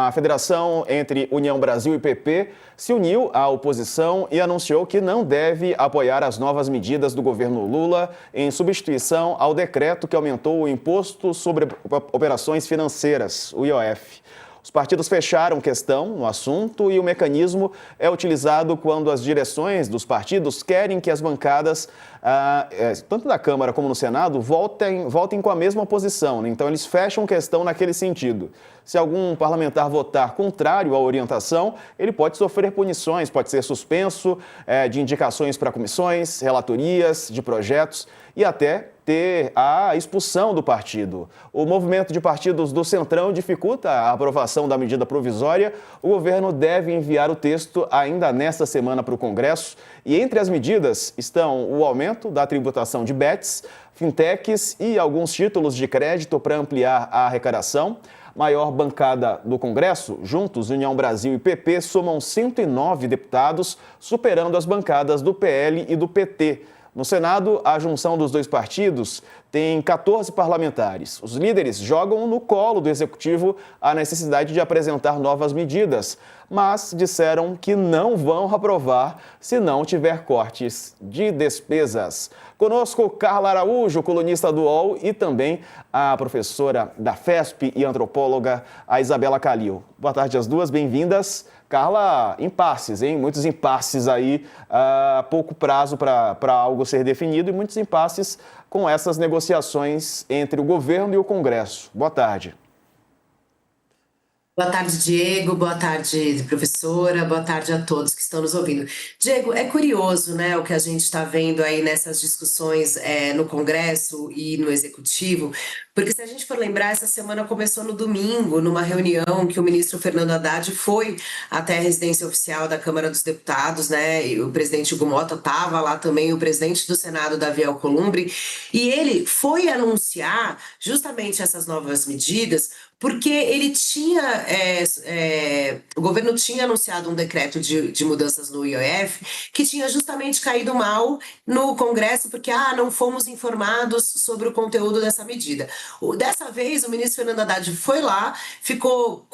A federação entre União Brasil e PP se uniu à oposição e anunciou que não deve apoiar as novas medidas do governo Lula em substituição ao decreto que aumentou o Imposto sobre Operações Financeiras, o IOF. Os partidos fecharam questão no assunto e o mecanismo é utilizado quando as direções dos partidos querem que as bancadas, tanto da Câmara como no Senado, voltem com a mesma posição. Então, eles fecham questão naquele sentido. Se algum parlamentar votar contrário à orientação, ele pode sofrer punições, pode ser suspenso de indicações para comissões, relatorias de projetos e até ter a expulsão do partido. O movimento de partidos do Centrão dificulta a aprovação da medida provisória. O governo deve enviar o texto ainda nesta semana para o Congresso. E entre as medidas estão o aumento da tributação de bets, fintechs e alguns títulos de crédito para ampliar a arrecadação. Maior bancada do Congresso, juntos, União Brasil e PP, somam 109 deputados, superando as bancadas do PL e do PT. No Senado, a junção dos dois partidos tem 14 parlamentares. Os líderes jogam no colo do Executivo a necessidade de apresentar novas medidas, mas disseram que não vão aprovar se não tiver cortes de despesas. Conosco, Carla Araújo, colunista do UOL, e também a professora da FESP e antropóloga, a Isabela Calil. Boa tarde às duas, bem-vindas. Carla, impasses, hein? Muitos impasses aí, pouco prazo para algo ser definido e muitos impasses com essas negociações entre o governo e o Congresso. Boa tarde. Boa tarde, Diego. Boa tarde, professora. Boa tarde a todos que estão nos ouvindo. Diego, é curioso, né, o que a gente está vendo aí nessas discussões no Congresso e no Executivo, porque se a gente for lembrar, essa semana começou no domingo, numa reunião que o ministro Fernando Haddad foi até a residência oficial da Câmara dos Deputados, né, e o presidente Hugo Motta estava lá também, o presidente do Senado, Davi Alcolumbre, e ele foi anunciar justamente essas novas medidas, porque ele tinha, o governo tinha anunciado um decreto de mudanças no IOF que tinha justamente caído mal no Congresso, porque não fomos informados sobre o conteúdo dessa medida. Dessa vez, o ministro Fernando Haddad foi lá, ficou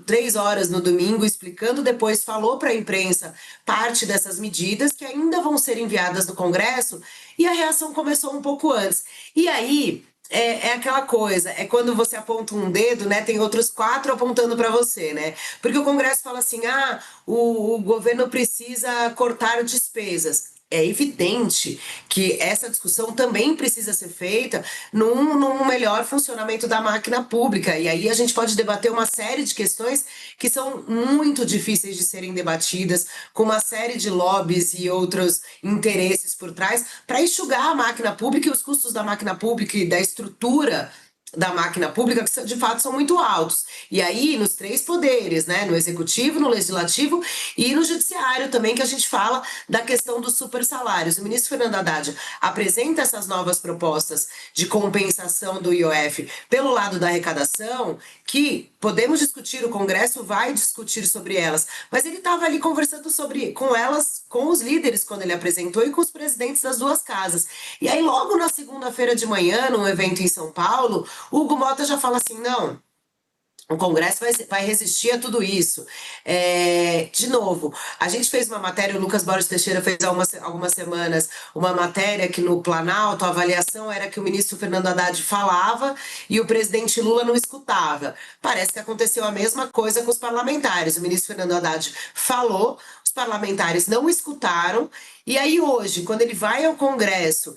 3 horas no domingo explicando, depois falou para a imprensa parte dessas medidas que ainda vão ser enviadas no Congresso, e a reação começou um pouco antes. E aí, é aquela coisa, é quando você aponta um dedo, né, tem outros 4 apontando para você, né? Porque o Congresso fala assim, o governo precisa cortar despesas. É evidente que essa discussão também precisa ser feita num melhor funcionamento da máquina pública. E aí a gente pode debater uma série de questões que são muito difíceis de serem debatidas, com uma série de lobbies e outros interesses por trás, para enxugar a máquina pública e os custos da máquina pública e da estrutura da máquina pública, que de fato são muito altos. E aí, nos 3 poderes, né, no executivo, no legislativo e no judiciário também, que a gente fala da questão dos super salários. O ministro Fernando Haddad apresenta essas novas propostas de compensação do IOF pelo lado da arrecadação, que podemos discutir, o Congresso vai discutir sobre elas, mas ele estava ali conversando com elas, com os líderes, quando ele apresentou, e com os presidentes das 2 casas. E aí, logo na segunda-feira de manhã, num evento em São Paulo, o Hugo Motta já fala assim, não, o Congresso vai resistir a tudo isso. De novo, a gente fez uma matéria, o Lucas Borges Teixeira fez há algumas semanas uma matéria que no Planalto a avaliação era que o ministro Fernando Haddad falava e o presidente Lula não escutava. Parece que aconteceu a mesma coisa com os parlamentares. O ministro Fernando Haddad falou, os parlamentares não escutaram, e aí hoje, quando ele vai ao Congresso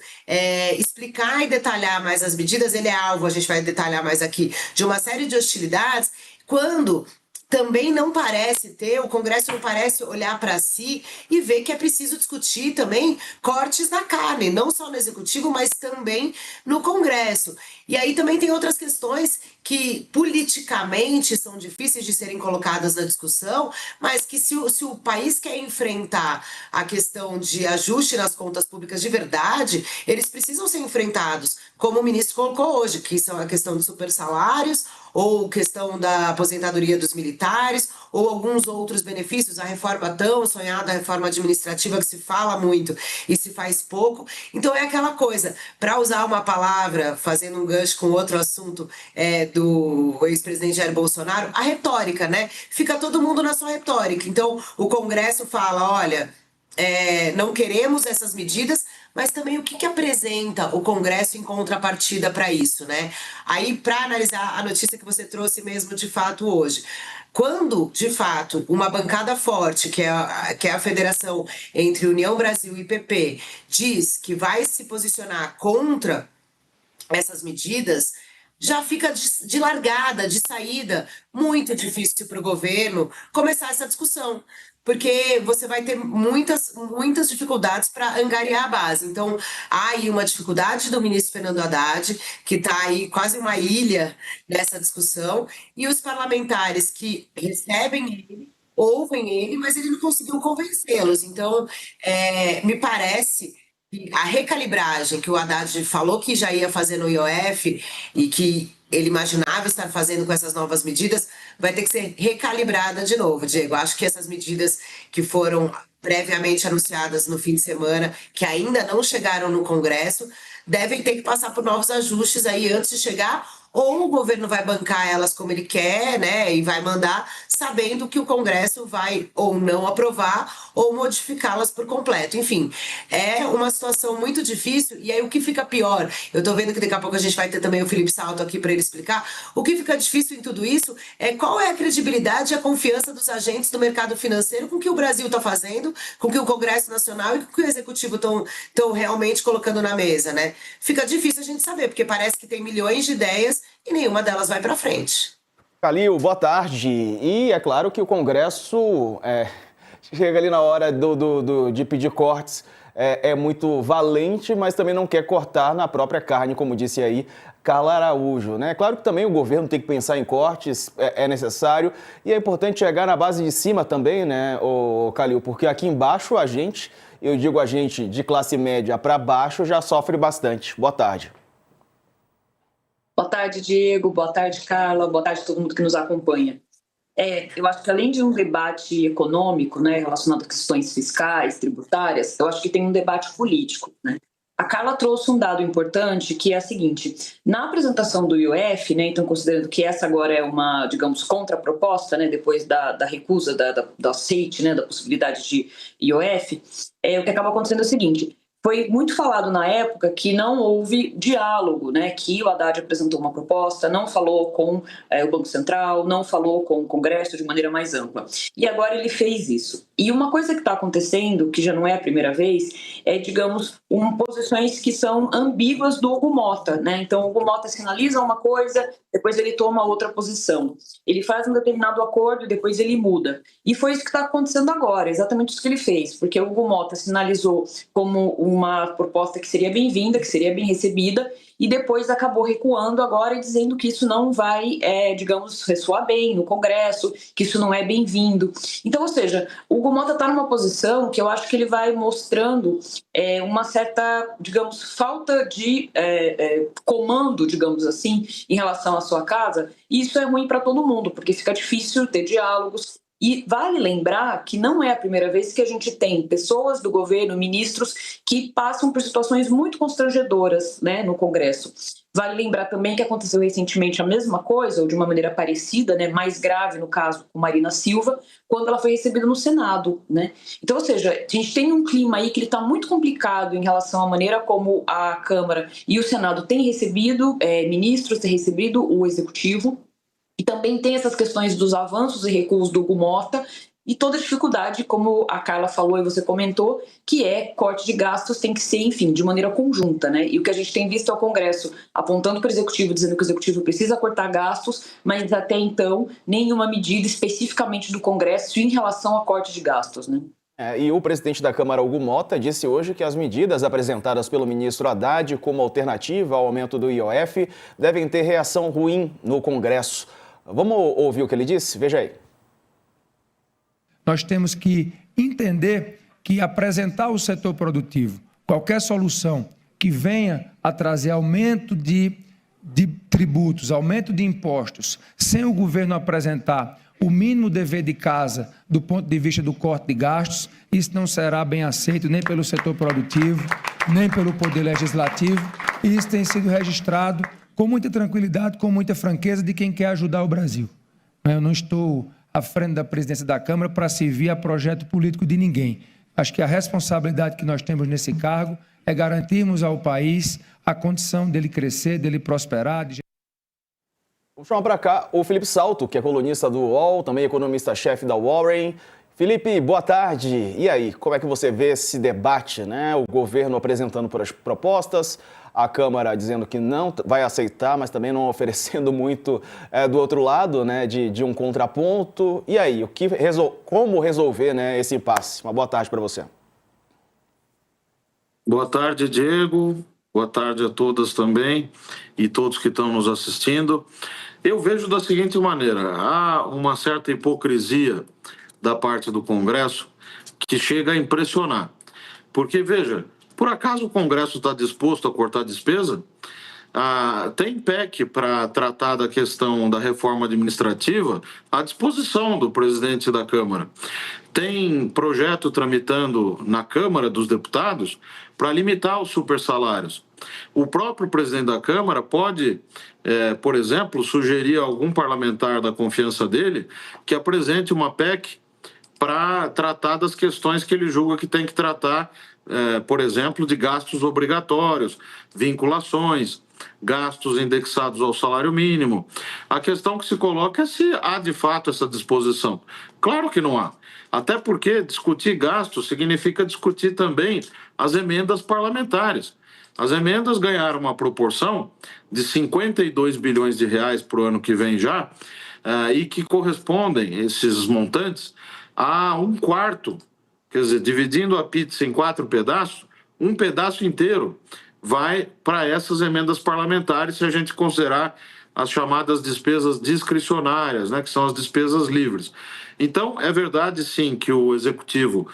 explicar e detalhar mais as medidas, ele é alvo, a gente vai detalhar mais aqui, de uma série de hostilidades, quando também não parece o Congresso não parece olhar para si e ver que é preciso discutir também cortes na carne, não só no Executivo, mas também no Congresso. E aí também tem outras questões que politicamente são difíceis de serem colocadas na discussão, mas que se o país quer enfrentar a questão de ajuste nas contas públicas de verdade, eles precisam ser enfrentados, como o ministro colocou hoje, que são a questão dos super salários, ou questão da aposentadoria dos militares, ou alguns outros benefícios, a reforma tão sonhada, a reforma administrativa que se fala muito e se faz pouco. Então é aquela coisa, para usar uma palavra, fazendo um gancho com outro assunto do ex-presidente Jair Bolsonaro, a retórica, né? Fica todo mundo na sua retórica. Então, o Congresso fala, olha, não queremos essas medidas, mas também o que apresenta o Congresso em contrapartida para isso, né? Aí, para analisar a notícia que você trouxe mesmo de fato hoje, quando, de fato, uma bancada forte, que é a federação entre União Brasil e PP, diz que vai se posicionar contra essas medidas, já fica de largada, de saída, muito difícil para o governo começar essa discussão, porque você vai ter muitas dificuldades para angariar a base. Então, há aí uma dificuldade do ministro Fernando Haddad, que está aí quase uma ilha nessa discussão, e os parlamentares que recebem ele, ouvem ele, mas ele não conseguiu convencê-los. Então, me parece a recalibragem que o Haddad falou que já ia fazer no IOF e que ele imaginava estar fazendo com essas novas medidas, vai ter que ser recalibrada de novo, Diego. Acho que essas medidas que foram previamente anunciadas no fim de semana, que ainda não chegaram no Congresso, devem ter que passar por novos ajustes aí antes de chegar, ou o governo vai bancar elas como ele quer, né, e vai mandar, sabendo que o Congresso vai ou não aprovar ou modificá-las por completo. Enfim, é uma situação muito difícil. E aí o que fica pior, eu tô vendo que daqui a pouco a gente vai ter também o Felipe Salto aqui para ele explicar, o que fica difícil em tudo isso é qual é a credibilidade e a confiança dos agentes do mercado financeiro com o que o Brasil está fazendo, com o que o Congresso Nacional e com o que o Executivo estão realmente colocando na mesa, né? Fica difícil a gente saber, porque parece que tem milhões de ideias e nenhuma delas vai para frente. Calil, boa tarde. E é claro que o Congresso chega ali na hora de pedir cortes, é muito valente, mas também não quer cortar na própria carne, como disse aí Carla Araújo, né? Claro que também o governo tem que pensar em cortes, é necessário, e é importante chegar na base de cima também, né, Calil, porque aqui embaixo eu digo a gente de classe média para baixo, já sofre bastante. Boa tarde. Boa tarde, Diego. Boa tarde, Carla. Boa tarde a todo mundo que nos acompanha. Eu acho que além de um debate econômico, né, relacionado a questões fiscais, tributárias, eu acho que tem um debate político, né? A Carla trouxe um dado importante, que é a seguinte: na apresentação do IOF, né, então considerando que essa agora é uma, digamos, contraproposta, né, depois da recusa, do aceite, né, da possibilidade de IOF, o que acaba acontecendo é o seguinte: foi muito falado na época que não houve diálogo, né? Que o Haddad apresentou uma proposta, não falou com o Banco Central, não falou com o Congresso de maneira mais ampla. E agora ele fez isso. E uma coisa que está acontecendo, que já não é a primeira vez, digamos, posições que são ambíguas do Hugo Mota, né? Então, o Hugo Mota sinaliza uma coisa, depois ele toma outra posição. Ele faz um determinado acordo e depois ele muda. E foi isso que está acontecendo agora, exatamente isso que ele fez, porque o Hugo Mota sinalizou como uma proposta que seria bem-vinda, que seria bem recebida, e depois acabou recuando agora e dizendo que isso não vai, digamos, ressoar bem no Congresso, que isso não é bem-vindo. Então, ou seja, o Hugo Mota está numa posição que eu acho que ele vai mostrando uma certa, digamos, falta de comando, digamos assim, em relação à sua casa, e isso é ruim para todo mundo, porque fica difícil ter diálogos. E vale lembrar que não é a primeira vez que a gente tem pessoas do governo, ministros, que passam por situações muito constrangedoras, né, no Congresso. Vale lembrar também que aconteceu recentemente a mesma coisa, ou de uma maneira parecida, né, mais grave no caso com Marina Silva, quando ela foi recebida no Senado, né? Então, ou seja, a gente tem um clima aí que ele está muito complicado em relação à maneira como a Câmara e o Senado têm recebido ministros, têm recebido o Executivo. E também tem essas questões dos avanços e recuos do Hugo Mota e toda a dificuldade, como a Carla falou e você comentou, que corte de gastos tem que ser, enfim, de maneira conjunta, né? E o que a gente tem visto é o Congresso apontando para o Executivo, dizendo que o Executivo precisa cortar gastos, mas até então nenhuma medida especificamente do Congresso em relação a corte de gastos, né? E o presidente da Câmara, Hugo Mota, disse hoje que as medidas apresentadas pelo ministro Haddad como alternativa ao aumento do IOF devem ter reação ruim no Congresso. Vamos ouvir o que ele disse? Veja aí. Nós temos que entender que apresentar ao setor produtivo qualquer solução que venha a trazer aumento de tributos, aumento de impostos, sem o governo apresentar o mínimo dever de casa do ponto de vista do corte de gastos, isso não será bem aceito nem pelo setor produtivo, nem pelo Poder Legislativo, e isso tem sido registrado com muita tranquilidade, com muita franqueza de quem quer ajudar o Brasil. Eu não estou à frente da presidência da Câmara para servir a projeto político de ninguém. Acho que a responsabilidade que nós temos nesse cargo é garantirmos ao país a condição dele crescer, dele prosperar. Vamos chamar para cá o Felipe Salto, que é colunista do UOL, também economista-chefe da Warren. Felipe, boa tarde. E aí, como é que você vê esse debate, né? O governo apresentando propostas, a Câmara dizendo que não vai aceitar, mas também não oferecendo muito do outro lado, né? De um contraponto. E aí, como resolver, né, esse impasse? Uma boa tarde para você. Boa tarde, Diego. Boa tarde a todas também e todos que estão nos assistindo. Eu vejo da seguinte maneira: há uma certa hipocrisia da parte do Congresso que chega a impressionar. Porque, veja, por acaso o Congresso está disposto a cortar despesa? Tem PEC para tratar da questão da reforma administrativa à disposição do presidente da Câmara. Tem projeto tramitando na Câmara dos Deputados para limitar os supersalários. O próprio presidente da Câmara pode, por exemplo, sugerir a algum parlamentar da confiança dele que apresente uma PEC para tratar das questões que ele julga que tem que tratar, por exemplo, de gastos obrigatórios, vinculações, gastos indexados ao salário mínimo. A questão que se coloca é se há de fato essa disposição. Claro que não há. Até porque discutir gastos significa discutir também as emendas parlamentares. As emendas ganharam uma proporção de 52 bilhões de reais para o ano que vem já, e que correspondem, esses montantes, a um quarto. Quer dizer, dividindo a pizza em 4 pedaços, um pedaço inteiro vai para essas emendas parlamentares, se a gente considerar as chamadas despesas discricionárias, né, que são as despesas livres. Então, é verdade, sim, que o Executivo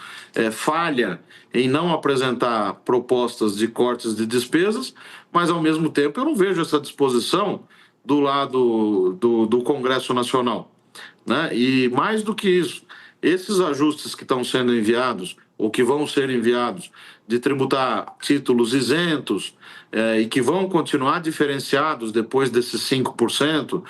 falha em não apresentar propostas de cortes de despesas, mas, ao mesmo tempo, eu não vejo essa disposição do lado do Congresso Nacional, né? E, mais do que isso, esses ajustes que estão sendo enviados, ou que vão ser enviados, de tributar títulos isentos, e que vão continuar diferenciados depois desses 5%,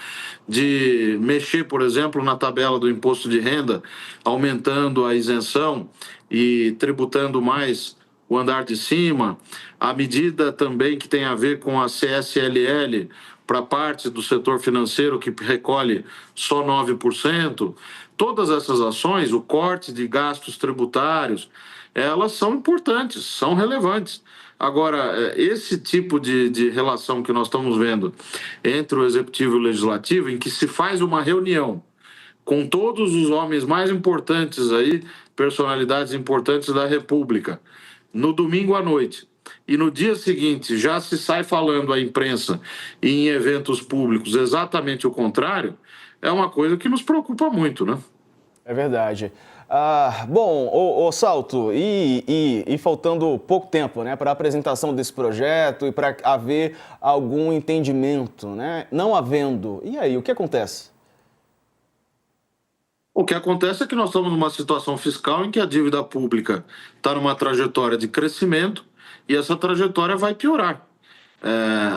de mexer, por exemplo, na tabela do imposto de renda, aumentando a isenção e tributando mais o andar de cima, a medida também que tem a ver com a CSLL para parte do setor financeiro que recolhe só 9%, todas essas ações, o corte de gastos tributários, elas são importantes, são relevantes. Agora, esse tipo de relação que nós estamos vendo entre o Executivo e o Legislativo, em que se faz uma reunião com todos os homens mais importantes aí, personalidades importantes da República, no domingo à noite, e no dia seguinte já se sai falando à imprensa e em eventos públicos exatamente o contrário, é uma coisa que nos preocupa muito, né? É verdade. Bom, o Salto, e faltando pouco tempo, né, para a apresentação desse projeto e para haver algum entendimento, né? Não havendo, e aí, o que acontece? O que acontece é que nós estamos numa situação fiscal em que a dívida pública está numa trajetória de crescimento e essa trajetória vai piorar.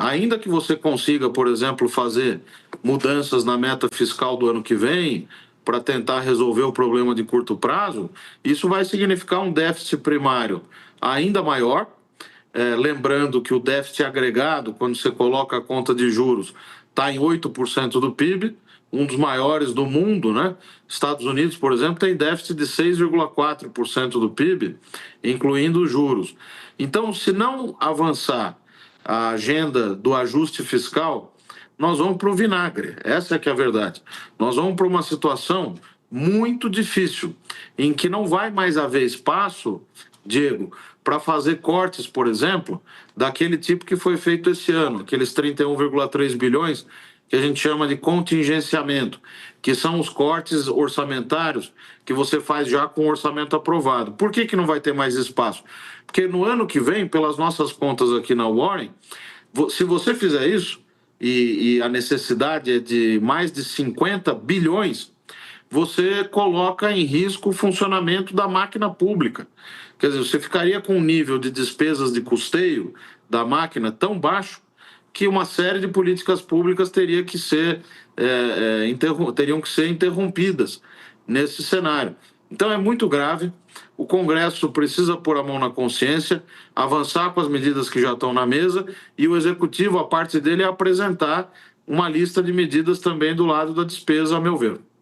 Ainda que você consiga, por exemplo, fazer mudanças na meta fiscal do ano que vem para tentar resolver o problema de curto prazo, isso vai significar um déficit primário ainda maior. Lembrando que o déficit agregado, quando você coloca a conta de juros, está em 8% do PIB, um dos maiores do mundo, né? Estados Unidos, por exemplo, tem déficit de 6,4% do PIB, incluindo os juros. Então, se não avançar a agenda do ajuste fiscal, nós vamos para o vinagre. Essa é que é a verdade. Nós vamos para uma situação muito difícil, em que não vai mais haver espaço, Diego, para fazer cortes, por exemplo, daquele tipo que foi feito esse ano, aqueles 31,3 bilhões que a gente chama de contingenciamento, que são os cortes orçamentários que você faz já com o orçamento aprovado. Por que não vai ter mais espaço? Porque no ano que vem, pelas nossas contas aqui na Warren, se você fizer isso, e a necessidade é de mais de 50 bilhões, você coloca em risco o funcionamento da máquina pública. Quer dizer, você ficaria com um nível de despesas de custeio da máquina tão baixo que uma série de políticas públicas teriam que ser interrompidas nesse cenário. Então é muito grave. O Congresso precisa pôr a mão na consciência, avançar com as medidas que já estão na mesa, e o Executivo, a parte dele é apresentar uma lista de medidas também do lado da despesa, a meu ver.